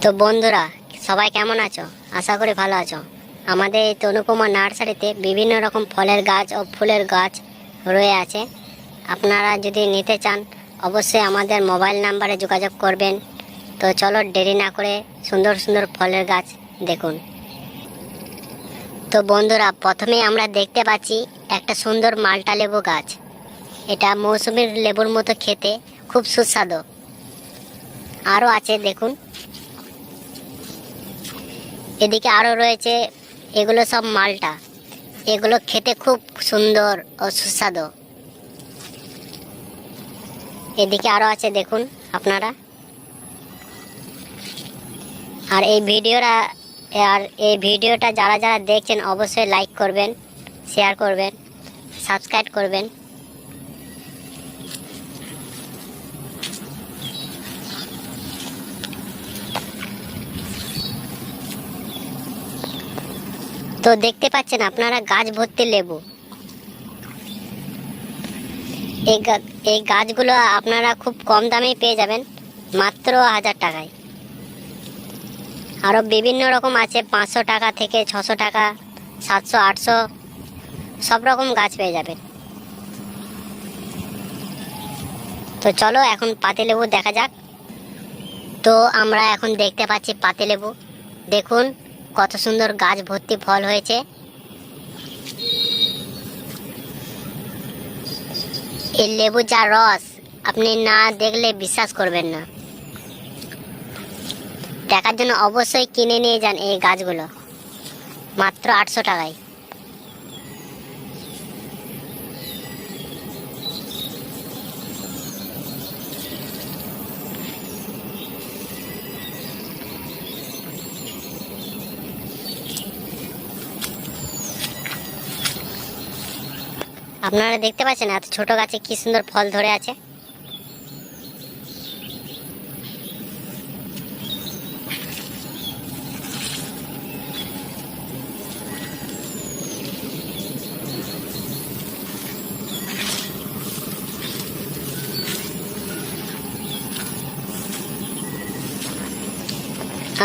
তো বন্ধুরা, সবাই কেমন আছো? আশা করি ভালো আছো। আমাদের এই তনুকুমা নার্সারিতে বিভিন্ন রকম ফলের গাছ ও ফুলের গাছ রয়ে আছে। আপনারা যদি নিতে চান অবশ্যই আমাদের মোবাইল নাম্বারে যোগাযোগ করবেন। তো চলো দেরি না করে সুন্দর সুন্দর ফলের গাছ দেখুন। তো বন্ধুরা, প্রথমেই আমরা দেখতে পাচ্ছি একটা সুন্দর মাল্টা লেবু গাছ। এটা মৌসুমীর লেবুর মতো খেতে, খুব সুস্বাদু। আরও আছে দেখুন, এদিকে আরও রয়েছে, এগুলো সব মালটা। এগুলো খেতে খুব সুন্দর ও সুস্বাদু। এদিকে আরও আছে দেখুন আপনারা। আর এই ভিডিওটা যারা যারা দেখছেন অবশ্যই লাইক করবেন, শেয়ার করবেন, সাবস্ক্রাইব করবেন। তো দেখতে পাচ্ছেন আপনারা গাছ ভর্তি লেবু। এই গাছগুলো আপনারা খুব কম দামেই পেয়ে যাবেন, মাত্র 1000 টাকায়। আরও বিভিন্ন রকম আছে, 500 টাকা থেকে 600 টাকা, 700, 800, সব রকম গাছ পেয়ে যাবেন। তো চলো এখন পাতিলেবু দেখা যাক। তো আমরা এখন দেখতে পাচ্ছি পাতিলেবু। দেখুন কত সুন্দর গাছ ভর্তি ফল হয়েছে। এই লেবু যা রস, আপনি না দেখলে বিশ্বাস করবেন না। দেখার জন্য অবশ্যই কিনে নিয়ে যান এই গাছগুলো, মাত্র 800 টাকায়। আপনারা দেখতে পাচ্ছেন এত ছোট গাছে কি সুন্দর ফল ধরে আছে।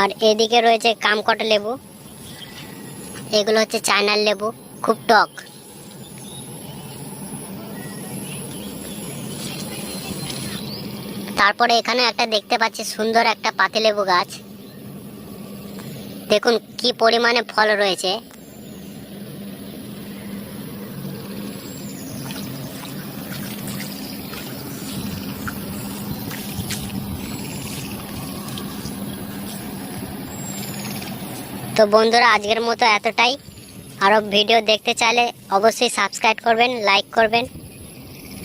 আর এদিকে রয়েছে কামকটা লেবু। এগুলো হচ্ছে চায়নার লেবু, খুব টক। তারপরে এখানে একটা দেখতে পাচ্ছি সুন্দর একটা পাতিলেবু গাছ। দেখুন কি পরিমাণে ফল রয়েছে। তো বন্ধুরা, আজকের মতো এতটাই। আরও ভিডিও দেখতে চাইলে অবশ্যই সাবস্ক্রাইব করবেন, লাইক করবেন।